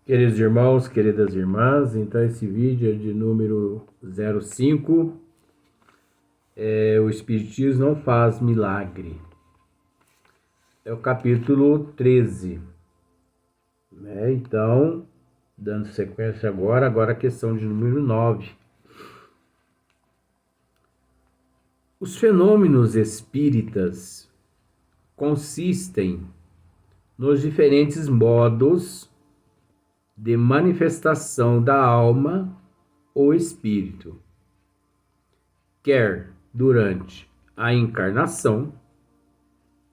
Queridos irmãos, queridas irmãs, então esse vídeo é de número 05, o Espiritismo não faz milagre. É o capítulo 13, né? Então, dando sequência agora a questão de número 9. Os fenômenos espíritas consistem nos diferentes modos de manifestação da alma ou espírito, quer durante a encarnação,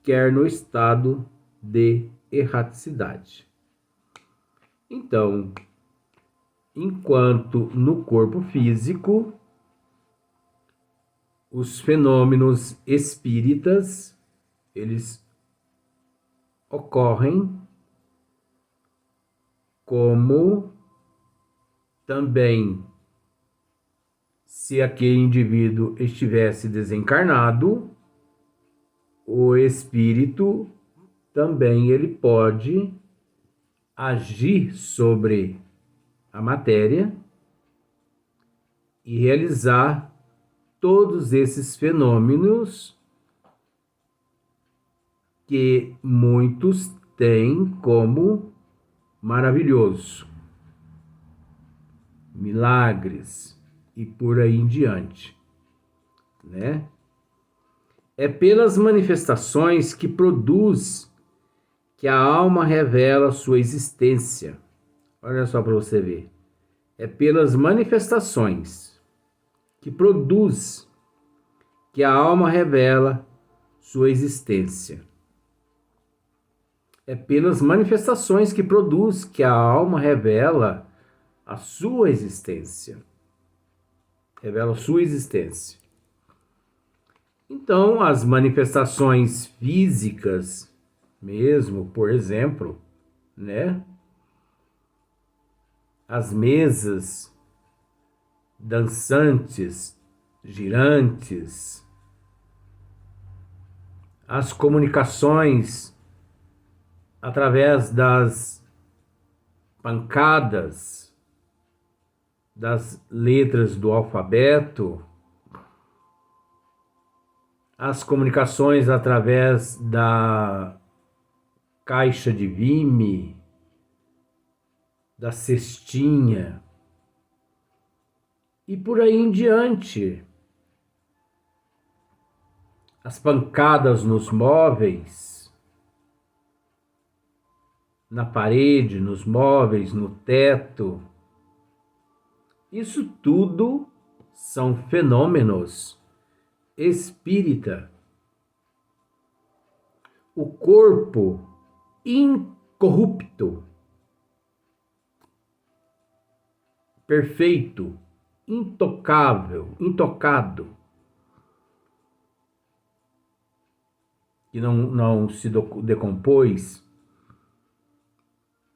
quer no estado de erraticidade. Então, enquanto no corpo físico, os fenômenos espíritas, eles ocorrem como também se aquele indivíduo estivesse desencarnado, o espírito também ele pode agir sobre a matéria e realizar todos esses fenômenos que muitos têm como maravilhoso, milagres e por aí em diante, né? É pelas manifestações que produz que a alma revela sua existência. Olha só para você ver. É pelas manifestações que produz que a alma revela sua existência. É pelas manifestações que produz que a alma revela a sua existência. Revela a sua existência. Então, as manifestações físicas, mesmo, por exemplo, né? As mesas dançantes, girantes, as comunicações através das pancadas, das letras do alfabeto, as comunicações através da caixa de Vime, da cestinha, e por aí em diante. As pancadas nos móveis, na parede, nos móveis, no teto. Isso tudo são fenômenos espírita. O corpo incorrupto, perfeito, intocável, intocado, que não se decompôs,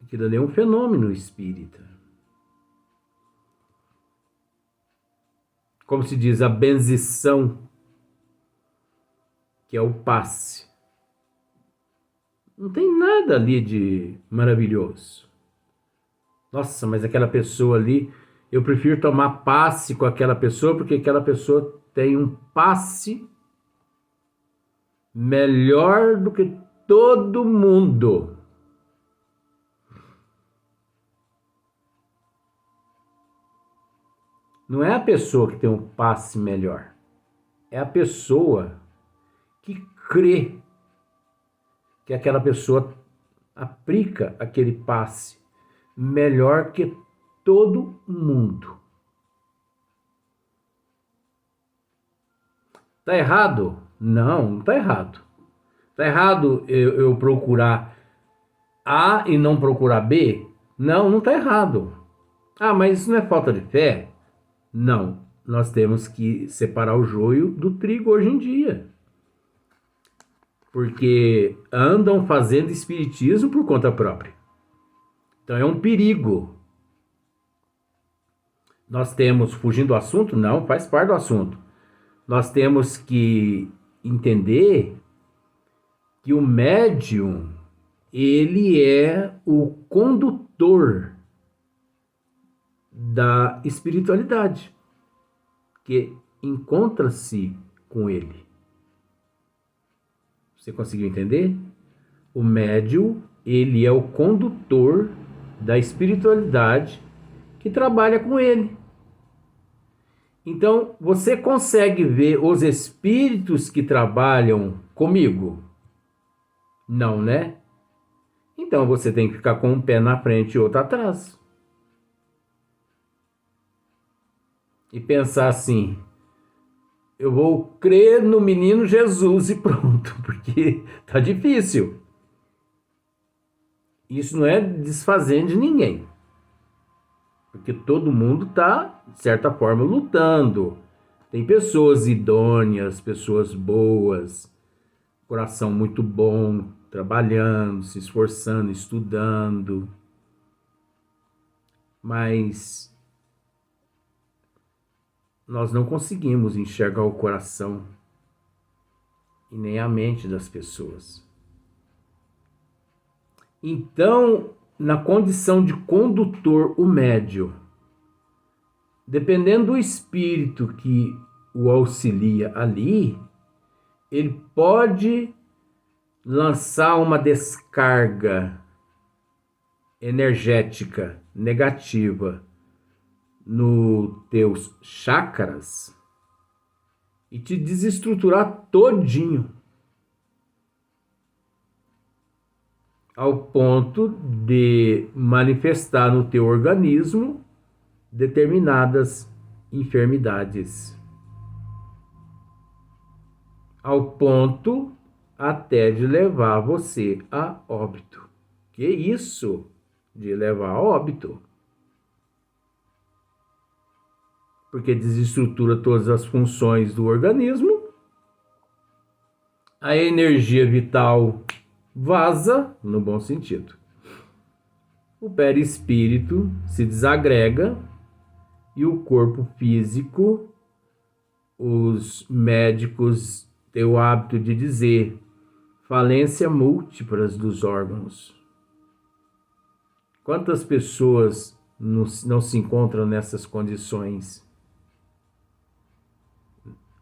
aquilo ali é um fenômeno espírita. Como se diz, a benzição, que é o passe. Não tem nada ali de maravilhoso. Nossa, mas aquela pessoa ali, eu prefiro tomar passe com aquela pessoa, porque aquela pessoa tem um passe melhor do que todo mundo. Não é a pessoa que tem um passe melhor. É a pessoa que crê que aquela pessoa aplica aquele passe melhor que todo mundo. Tá errado? Não, não tá errado. Tá errado eu procurar A e não procurar B? Não, não tá errado. Ah, mas isso não é falta de fé? Não, nós temos que separar o joio do trigo hoje em dia. Porque andam fazendo espiritismo por conta própria. Então é um perigo. Nós temos, fugindo do assunto? Não, faz parte do assunto. Nós temos que entender que o médium, ele é o condutor da espiritualidade, que encontra-se com ele. Você conseguiu entender? O médium, ele é o condutor da espiritualidade que trabalha com ele. Então, você consegue ver os espíritos que trabalham comigo? Não, né? Então, você tem que ficar com um pé na frente e outro atrás. E pensar assim, eu vou crer no menino Jesus e pronto, porque tá difícil. Isso não é desfazendo de ninguém. Porque todo mundo está, de certa forma, lutando. Tem pessoas idôneas, pessoas boas, coração muito bom, trabalhando, se esforçando, estudando. Mas nós não conseguimos enxergar o coração e nem a mente das pessoas. Então, na condição de condutor, o médium, dependendo do espírito que o auxilia ali, ele pode lançar uma descarga energética negativa nos teus chakras e te desestruturar todinho, ao ponto de manifestar no teu organismo determinadas enfermidades, ao ponto até de levar você a óbito. Que isso de levar a óbito? Porque desestrutura todas as funções do organismo, a energia vital vaza, no bom sentido. O perispírito se desagrega e o corpo físico, os médicos têm o hábito de dizer falência múltiplas dos órgãos. Quantas pessoas não se encontram nessas condições?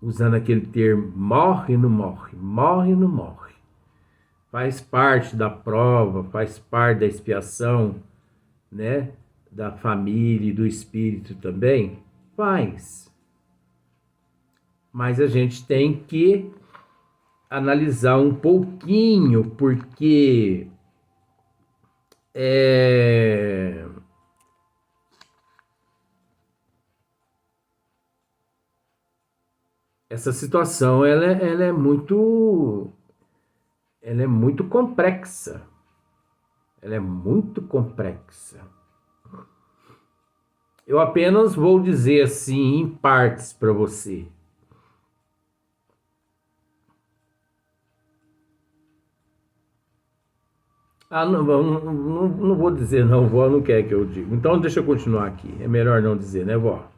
Usando aquele termo, morre, não morre, morre, não morre. Faz parte da prova, faz parte da expiação, né? Da família e do espírito também? Faz. Mas a gente tem que analisar um pouquinho, porque essa situação ela é muito complexa. Ela é muito complexa. Eu apenas vou dizer assim em partes para você. Não vou dizer não, vó não quer que eu diga. Então deixa eu continuar aqui. É melhor não dizer, né, vó?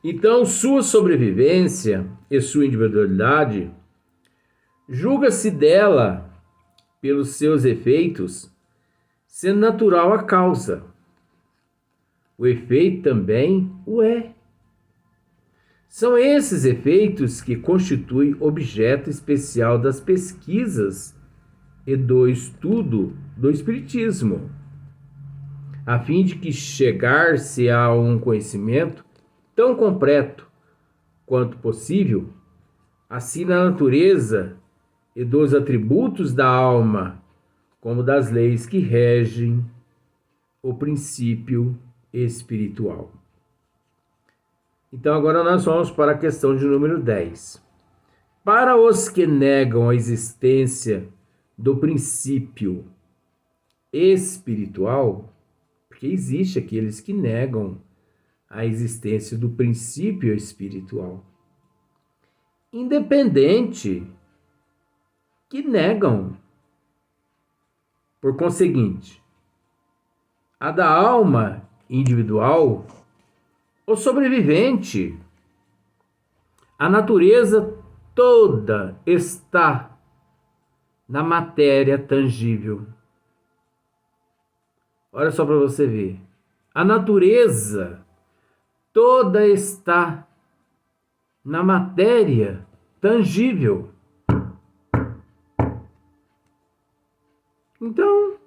Então, sua sobrevivência e sua individualidade julga-se dela pelos seus efeitos, sendo natural a causa. O efeito também o é. São esses efeitos que constituem objeto especial das pesquisas e do estudo do Espiritismo, a fim de que chegar-se a um conhecimento tão completo quanto possível, assim na natureza e dos atributos da alma, como das leis que regem o princípio espiritual. Então agora nós vamos para a questão de número 10. Para os que negam a existência do princípio espiritual, porque existe aqueles que negam a existência do princípio espiritual, independente, que negam, por conseguinte, a da alma individual, o sobrevivente, a natureza toda está na matéria tangível. Olha só para você ver. A natureza toda está na matéria tangível. Então,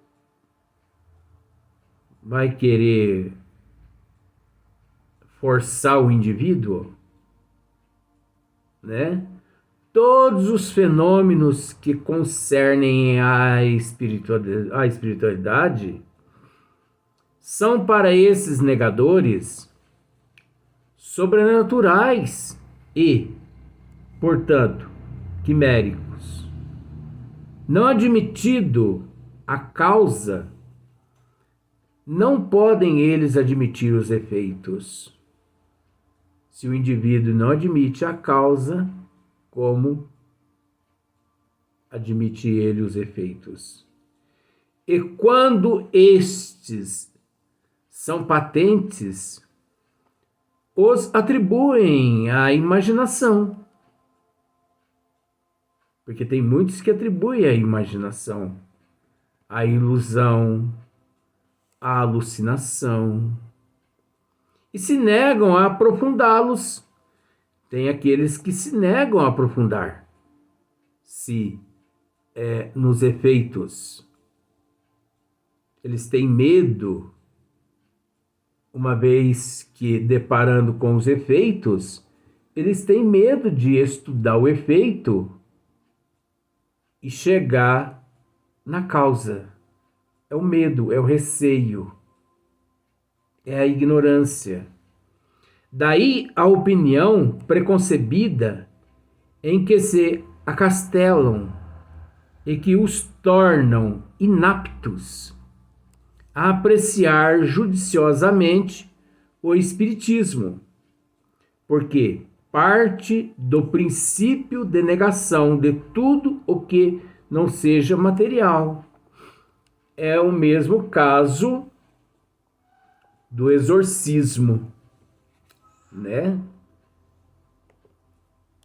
vai querer forçar o indivíduo, né? Todos os fenômenos que concernem a espiritualidade são para esses negadores sobrenaturais e, portanto, quiméricos. Não admitido a causa, não podem eles admitir os efeitos. Se o indivíduo não admite a causa, como admite ele os efeitos? E quando estes são patentes, os atribuem à imaginação. Porque tem muitos que atribuem à imaginação, à ilusão, à alucinação, e se negam a aprofundá-los. Tem aqueles que se negam a aprofundar nos efeitos. Eles têm medo, uma vez que deparando com os efeitos, eles têm medo de estudar o efeito e chegar na causa. É o medo, é o receio, é a ignorância. Daí a opinião preconcebida em que se acastelam e que os tornam inaptos a apreciar judiciosamente o espiritismo, porque parte do princípio de negação de tudo o que não seja material. É o mesmo caso do exorcismo, né?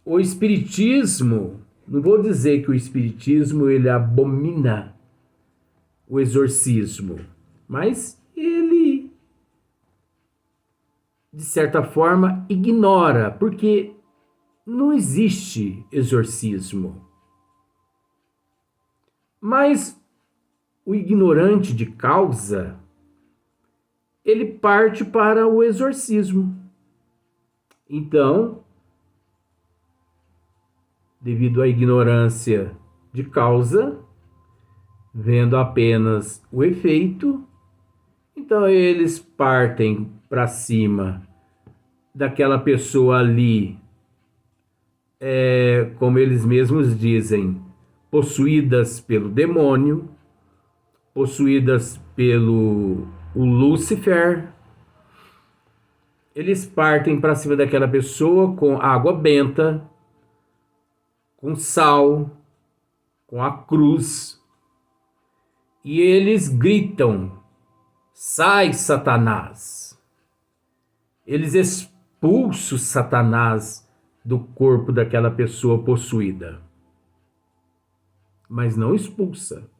O espiritismo, não vou dizer que o espiritismo ele abomina o exorcismo, mas ele, de certa forma, ignora, porque não existe exorcismo. Mas o ignorante de causa, ele parte para o exorcismo. Então, devido à ignorância de causa, vendo apenas o efeito, então eles partem para cima daquela pessoa ali, como eles mesmos dizem, possuídas pelo demônio, possuídas pelo Lúcifer. Eles partem para cima daquela pessoa com água benta, com sal, com a cruz, e eles gritam: sai, Satanás! Eles expulsam Satanás do corpo daquela pessoa possuída, mas não expulsa.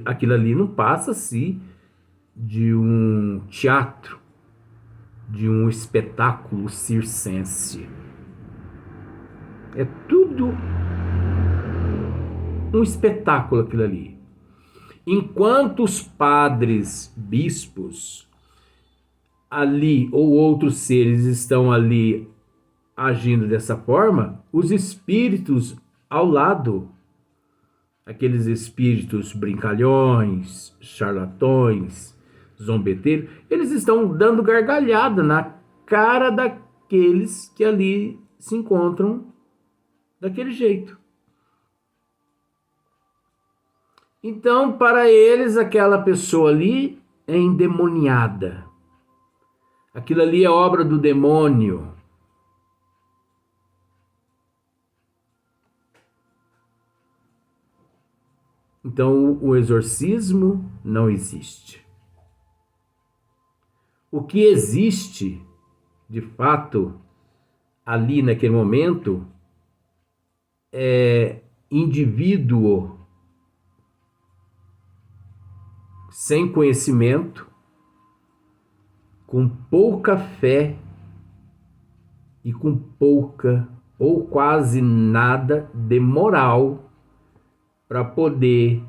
Aquilo ali não passa-se de um teatro, de um espetáculo circense. É tudo um espetáculo aquilo ali. Enquanto os padres, bispos, ali, ou outros seres estão ali agindo dessa forma, os espíritos ao lado, aqueles espíritos brincalhões, charlatões, zombeteiros, eles estão dando gargalhada na cara daqueles que ali se encontram daquele jeito. Então, para eles, aquela pessoa ali é endemoniada. Aquilo ali é obra do demônio. Então, o exorcismo não existe. O que existe, de fato, ali naquele momento, é indivíduo sem conhecimento, com pouca fé e com pouca ou quase nada de moral para poder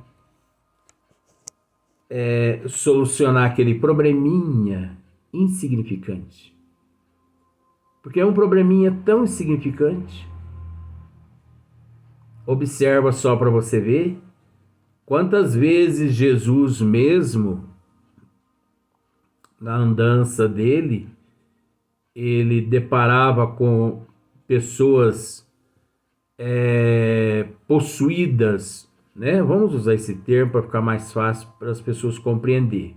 solucionar aquele probleminha insignificante. Porque é um probleminha tão insignificante. Observa só para você ver quantas vezes Jesus mesmo, na andança dele, ele deparava com pessoas possuídas, né? Vamos usar esse termo para ficar mais fácil para as pessoas compreender.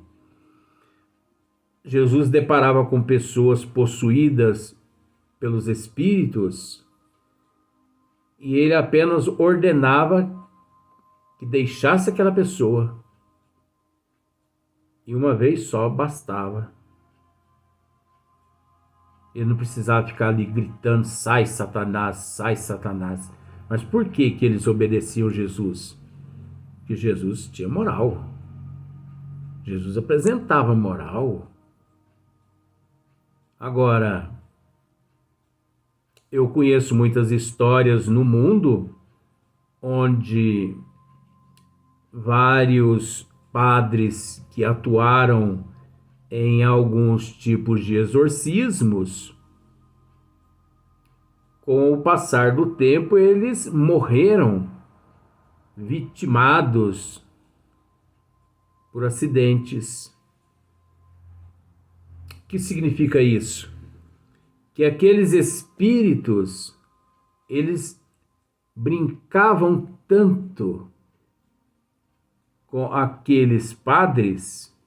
Jesus deparava com pessoas possuídas pelos espíritos e ele apenas ordenava que deixasse aquela pessoa. E uma vez só bastava. Ele não precisava ficar ali gritando, sai Satanás, sai Satanás. Mas por que que eles obedeciam Jesus? Porque Jesus tinha moral. Jesus apresentava moral. Agora, eu conheço muitas histórias no mundo onde vários padres que atuaram em alguns tipos de exorcismos, com o passar do tempo, eles morreram vitimados por acidentes. O que significa isso? Que aqueles espíritos, eles brincavam tanto com aqueles padres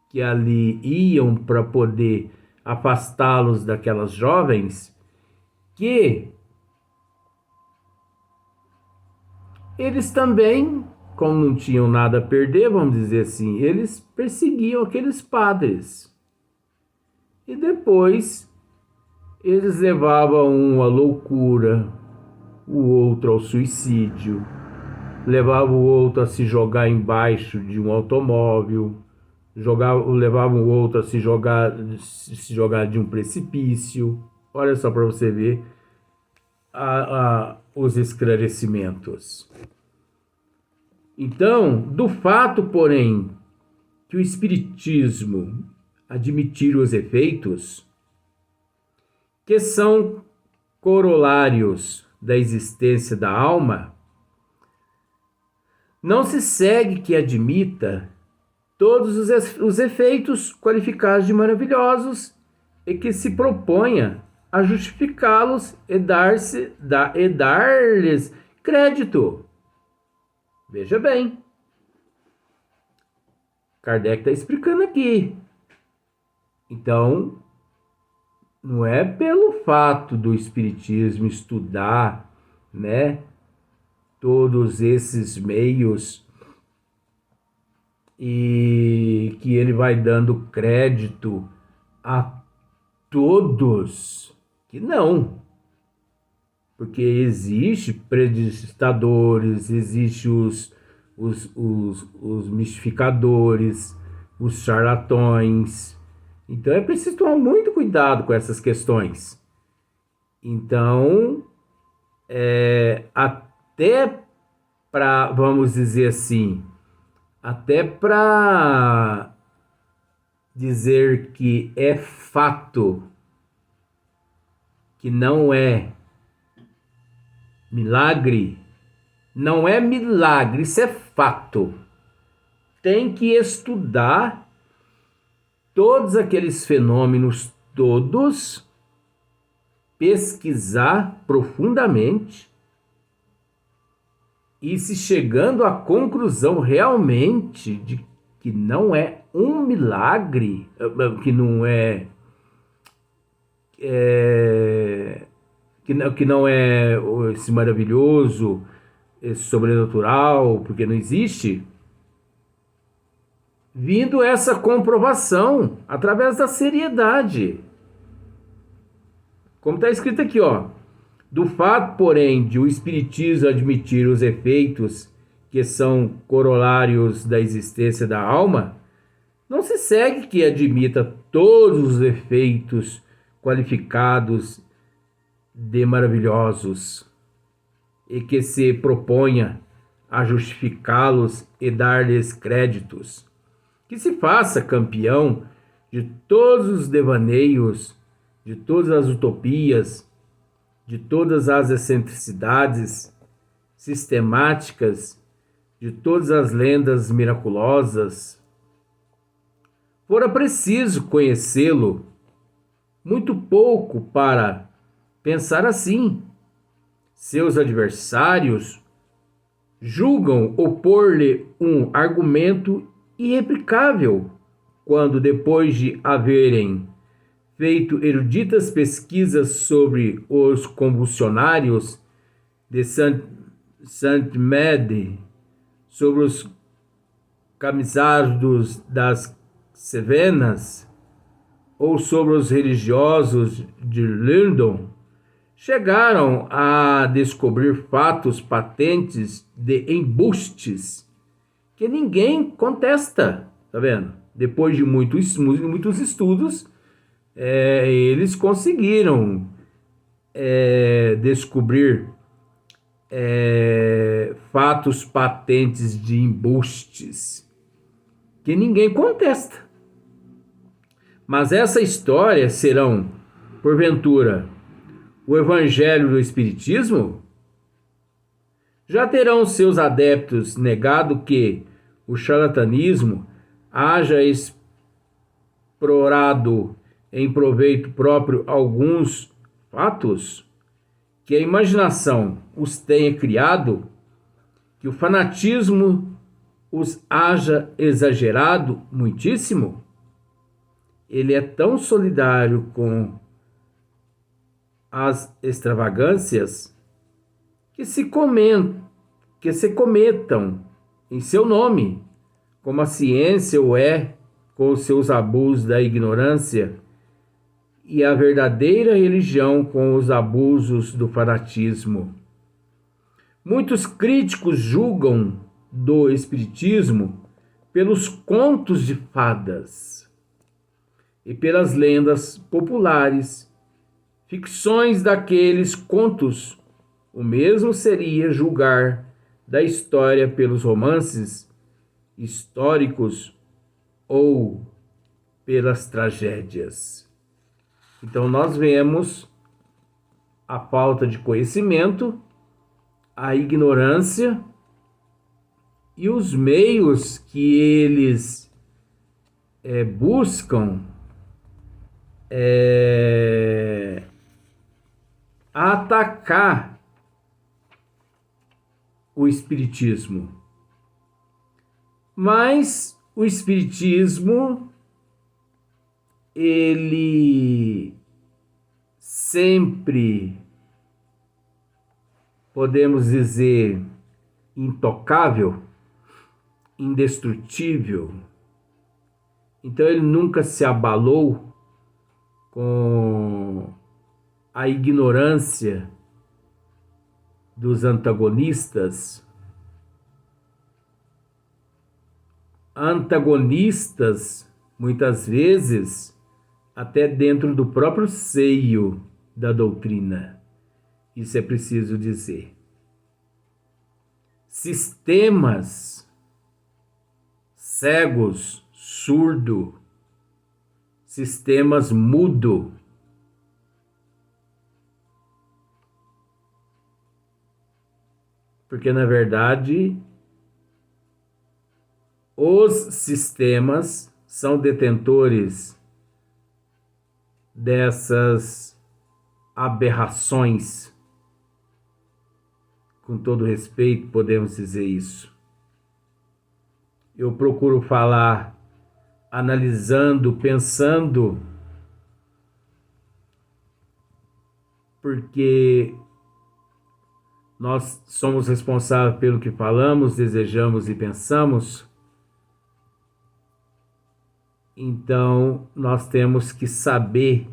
que ali iam para poder afastá-los daquelas jovens, que eles também, como não tinham nada a perder, vamos dizer assim, eles perseguiam aqueles padres. E depois eles levavam um à loucura, o outro ao suicídio, levavam o outro a se jogar embaixo de um automóvel, levavam o outro a se jogar de um precipício. Olha só para você ver os esclarecimentos. Então, do fato, porém, que o Espiritismo admitir os efeitos que são corolários da existência da alma, não se segue que admita todos os efeitos qualificados de maravilhosos e que se proponha a justificá-los e dar-lhes crédito. Veja bem, Kardec está explicando aqui. Então, não é pelo fato do Espiritismo estudar, né, todos esses meios e que ele vai dando crédito a todos, que não. Porque existe predicadores, existe os mistificadores, os charlatões. Então é preciso tomar muito cuidado com essas questões. Então, até para, vamos dizer assim, até para dizer que é fato, que não é milagre, não é milagre, isso é fato. Tem que estudar todos aqueles fenômenos todos, pesquisar profundamente e se chegando à conclusão realmente de que não é um milagre, que não é, que não é esse maravilhoso, esse sobrenatural, porque não existe, vindo essa comprovação através da seriedade. Como está escrito aqui, ó. Do fato, porém, de o Espiritismo admitir os efeitos que são corolários da existência da alma, Não se segue que admita todos os efeitos qualificados de maravilhosos e que se proponha a justificá-los e dar-lhes créditos. Que se faça campeão de todos os devaneios, de todas as utopias, de todas as excentricidades sistemáticas, de todas as lendas miraculosas. Fora preciso conhecê-lo muito pouco para pensar assim. Seus adversários julgam opor-lhe um argumento irreplicável, quando, depois de haverem feito eruditas pesquisas sobre os convulsionários de Saint-Médy, sobre os camisados das Cevenas, ou sobre os religiosos de Lindon, chegaram a descobrir fatos patentes de embustes que ninguém contesta, tá vendo? Depois de muitos estudos, eles conseguiram descobrir fatos patentes de embustes que ninguém contesta. Mas essa história serão, porventura, o Evangelho do Espiritismo? Já terão seus adeptos negado que o charlatanismo haja explorado em proveito próprio alguns fatos, que a imaginação os tenha criado, que o fanatismo os haja exagerado muitíssimo? Ele é tão solidário com as extravagâncias que se cometam em seu nome, como a ciência o é com os seus abusos da ignorância, e a verdadeira religião com os abusos do fanatismo. Muitos críticos julgam do espiritismo pelos contos de fadas e pelas lendas populares, ficções daqueles contos. O mesmo seria julgar da história pelos romances históricos ou pelas tragédias. Então nós vemos a falta de conhecimento, a ignorância e os meios que eles buscam atacar o espiritismo. Mas o espiritismo, ele sempre, podemos dizer, intocável, indestrutível. Então ele nunca se abalou com a ignorância dos antagonistas. Antagonistas, muitas vezes, até dentro do próprio seio da doutrina. Isso é preciso dizer. Sistemas cegos, surdo, sistemas mudo. Porque, na verdade, os sistemas são detentores dessas aberrações. Com todo respeito, podemos dizer isso. Eu procuro falar analisando, pensando, porque nós somos responsáveis pelo que falamos, desejamos e pensamos. Então, nós temos que saber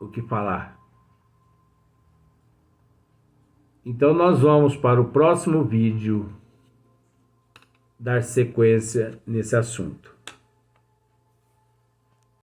o que falar. Então, nós vamos para o próximo vídeo. dar sequência nesse assunto.